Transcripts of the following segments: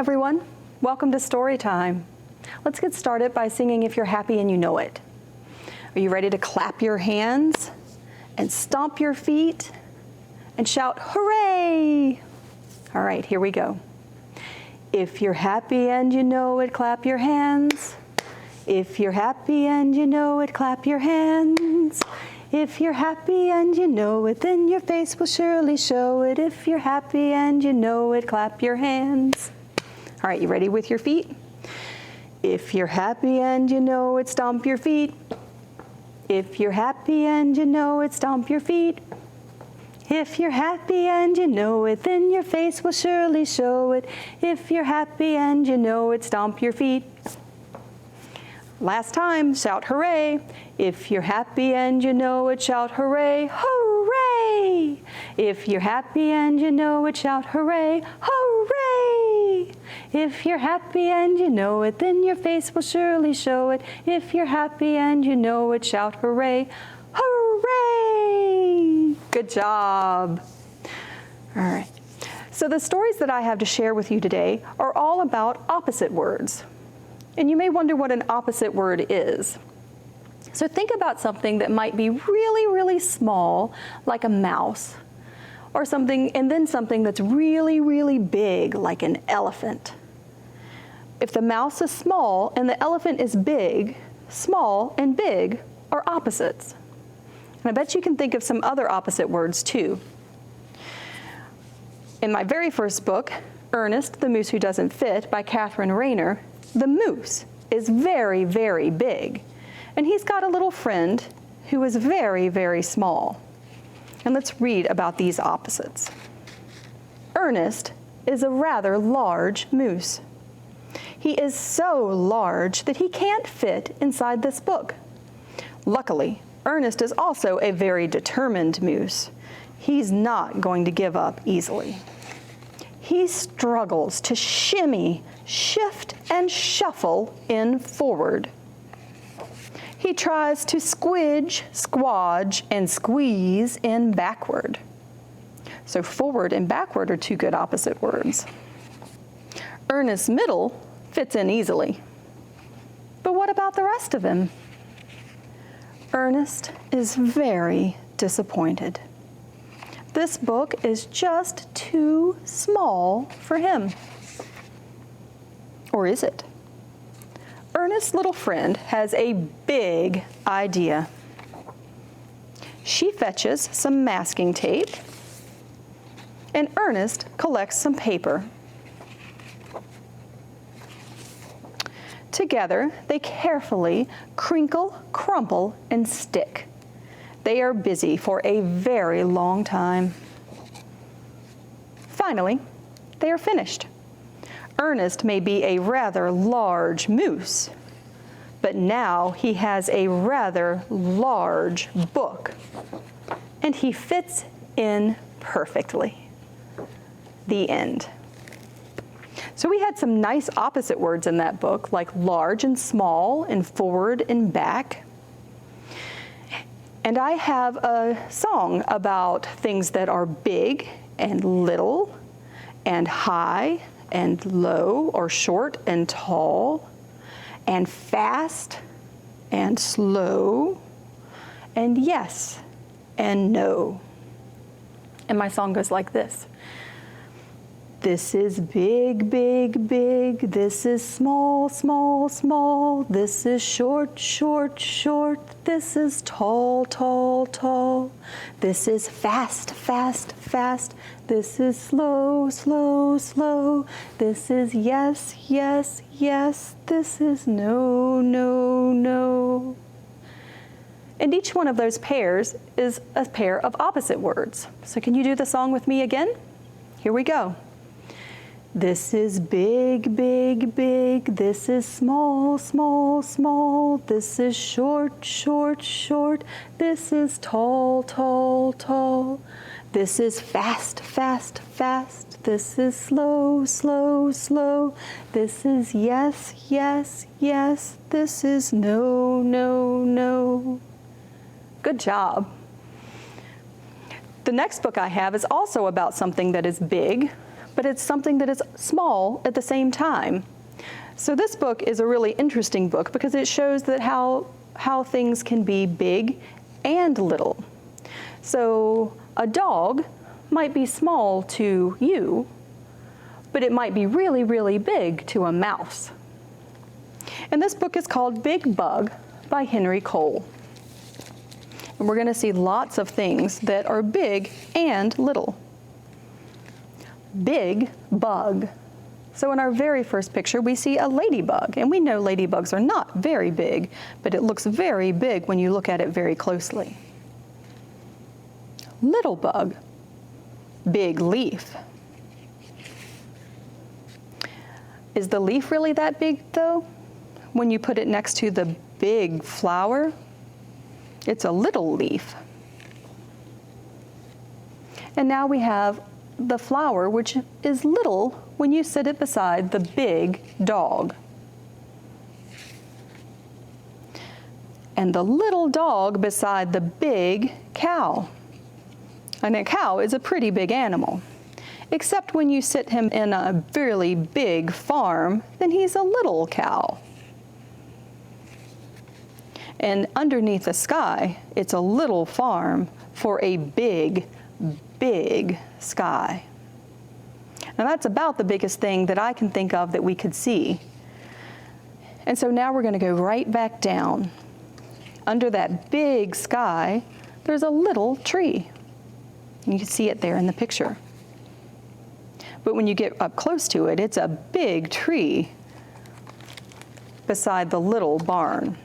everyone. Welcome to Storytime. Let's get started by singing If You're Happy and You Know It. Are you ready to clap your hands and stomp your feet and shout, hooray! All right, here we go. If you're happy and you know it, clap your hands. If you're happy and you know it, clap your hands. If you're happy and you know it, then your face will surely show it. If you're happy and you know it, clap your hands. All right, you ready with your feet? If you're happy and you know it, stomp your feet. If you're happy and you know it, stomp your feet. If you're happy and you know it, then your face will surely show it. If you're happy and you know it, stomp your feet. Last time, shout hooray. If you're happy and you know it, shout hooray, hooray. If you're happy and you know it, shout hooray, hooray. If you're happy and you know it, then your face will surely show it. If you're happy and you know it, shout hooray, hooray. Good job. All right. So the stories that I have to share with you today are all about opposite words. And you may wonder what an opposite word is. So think about something that might be really, really small, like a mouse, or something, and then something that's really, really big, like an elephant. If the mouse is small and the elephant is big, small and big are opposites. And I bet you can think of some other opposite words too. In my very first book, Ernest, the Moose Who Doesn't Fit, by Rayner, the moose is very, very big, and he's got a little friend who is very, very small. And let's read about these opposites. Ernest is a rather large moose. He is so large that he can't fit inside this book. Luckily, Ernest is also a very determined moose. He's not going to give up easily. He struggles to shimmy, shift, and shuffle in forward. He tries to squidge, squodge, and squeeze in backward. So forward and backward are two good opposite words. Ernest's middle fits in easily. But what about the rest of him? Ernest is very disappointed. This book is just too small for him. Or is it? Ernest's little friend has a big idea. She fetches some masking tape, and Ernest collects some paper. Together, they carefully crinkle, crumple, and stick. They are busy for a very long time. Finally, they are finished. Ernest may be a rather large moose, but now he has a rather large book, and he fits in perfectly. The end. So we had some nice opposite words in that book, like large and small, and forward and back. And I have a song about things that are big and little, and high and low, or short and tall, and fast and slow, and yes and no. And my song goes like this. This is big, big, big. This is small, small, small. This is short, short, short. This is tall, tall, tall. This is fast, fast, fast. This is slow, slow, slow. This is yes, yes, yes. This is no, no, no. And each one of those pairs is a pair of opposite words. So can you do the song with me again? Here we go. This is big, big, big. This is small, small, small. This is short, short, short. This is tall, tall, tall. This is fast, fast, fast. This is slow, slow, slow. This is yes, yes, yes. This is no, no, no. Good job. The next book I have is also about something that is big, but it's something that is small at the same time. So this book is a really interesting book because it shows that how things can be big and little. So a dog might be small to you, but it might be really, really big to a mouse. And this book is called Big Bug by Henry Cole. And we're going to see lots of things that are big and little. Big bug. So in our very first picture, we see a ladybug, and we know ladybugs are not very big, but it looks very big when you look at it very closely. Little bug. Big leaf. Is the leaf really that big, though? When you put it next to the big flower, it's a little leaf. And now we have the flower, which is little when you sit it beside the big dog. And the little dog beside the big cow. And a cow is a pretty big animal. Except when you sit him in a really big farm, then he's a little cow. And underneath the sky, it's a little farm for a big, big sky. Now that's about the biggest thing that I can think of that we could see. And so now we're going to go right back down. Under that big sky, there's a little tree. You can see it there in the picture. But when you get up close to it, it's a big tree beside the little barn.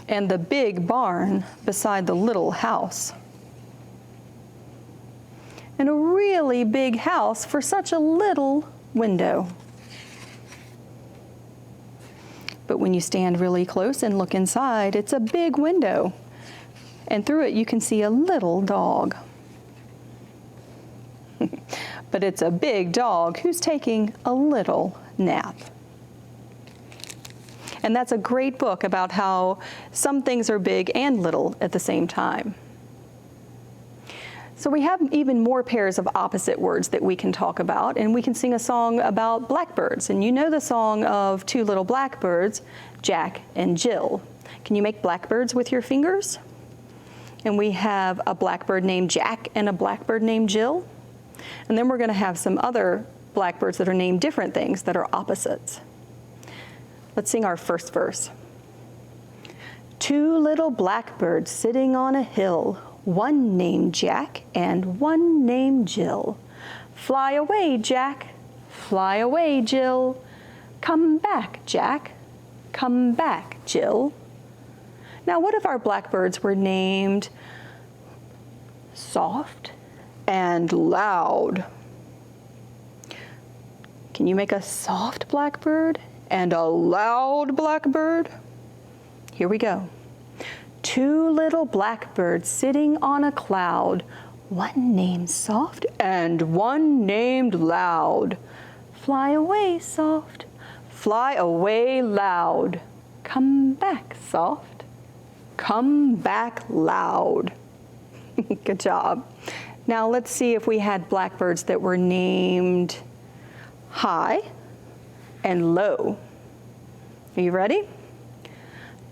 And the big barn beside the little house. And a really big house for such a little window. But when you stand really close and look inside, it's a big window. And through it you can see a little dog. But it's a big dog who's taking a little nap. And that's a great book about how some things are big and little at the same time. So we have even more pairs of opposite words that we can talk about, and we can sing a song about blackbirds. And you know the song of Two Little Blackbirds, Jack and Jill. Can you make blackbirds with your fingers? And we have a blackbird named Jack and a blackbird named Jill. And then we're going to have some other blackbirds that are named different things that are opposites. Let's sing our first verse. Two little blackbirds sitting on a hill, one named Jack and one named Jill. Fly away, Jack, fly away, Jill. Come back, Jack, come back, Jill. Now, what if our blackbirds were named Soft and Loud? Can you make a soft blackbird and a loud blackbird? Here we go. Two little blackbirds sitting on a cloud, one named Soft and one named Loud. Fly away, Soft, fly away, Loud. Come back, Soft, come back, Loud. Good job. Now let's see if we had blackbirds that were named High and Low. Are you ready?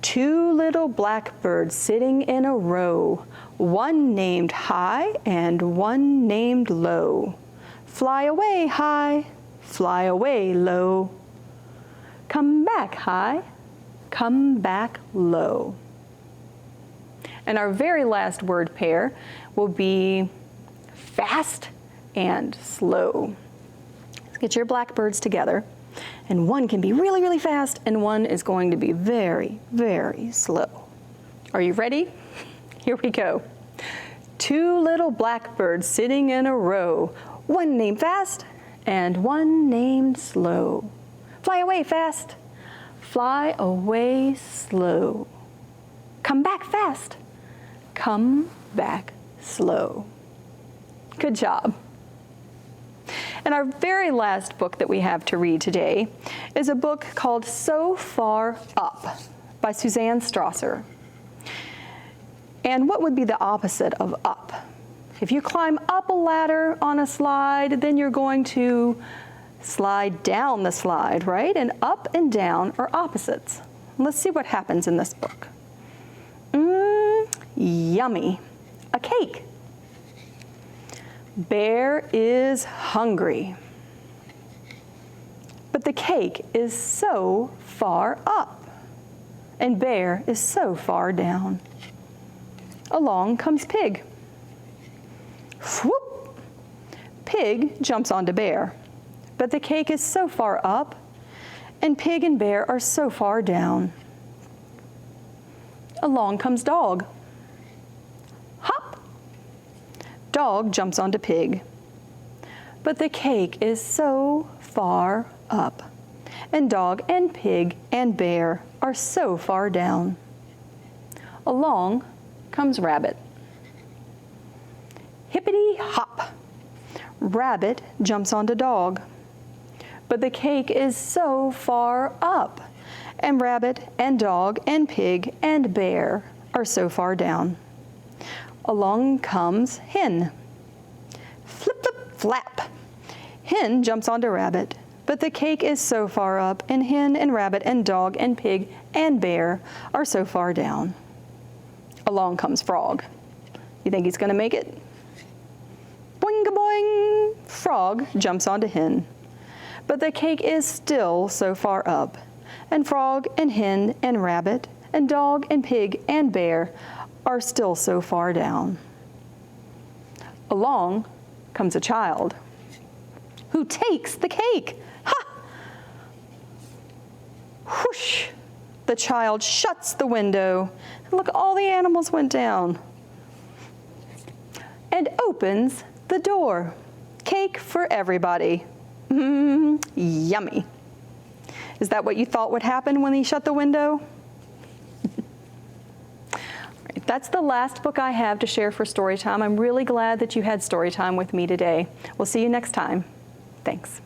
Two little blackbirds sitting in a row, one named High and one named Low. Fly away, High, fly away, Low. Come back, High, come back, Low. And our very last word pair will be fast and slow. Let's get your blackbirds together. And one can be really, really fast, and one is going to be very, very slow. Are you ready? Here we go. Two little blackbirds sitting in a row, one named fast and one named slow. Fly away fast, fly away slow. Come back fast, come back slow. Good job. And our very last book that we have to read today is a book called So Far Up by Susanne Strasser. And what would be the opposite of up? If you climb up a ladder on a slide, then you're going to slide down the slide, right? And up and down are opposites. Let's see what happens in this book. Yummy. A cake. Bear is hungry. But the cake is so far up, and Bear is so far down. Along comes Pig. Whoop! Pig jumps onto Bear, but the cake is so far up, and Pig and Bear are so far down. Along comes Dog. Hop! Dog jumps onto Pig, but the cake is so far up, and Dog and Pig and Bear are so far down. Along comes Rabbit. Hippity hop! Rabbit jumps onto Dog, but the cake is so far up, and Rabbit and Dog and Pig and Bear are so far down. Along comes Hen. Flip, flip, flap! Hen jumps onto Rabbit, but the cake is so far up, and Hen and Rabbit and Dog and Pig and Bear are so far down. Along comes Frog. You think he's gonna make it? Boing-a-boing! Frog jumps onto Hen, but the cake is still so far up, and Frog and Hen and Rabbit and Dog and Pig and Bear are still so far down. Along comes a child who takes the cake. Ha! Whoosh! The child shuts the window. Look, all the animals went down. And opens the door. Cake for everybody. Yummy. Is that what you thought would happen when he shut the window? Right, that's the last book I have to share for Storytime. I'm really glad that you had Storytime with me today. We'll see you next time. Thanks.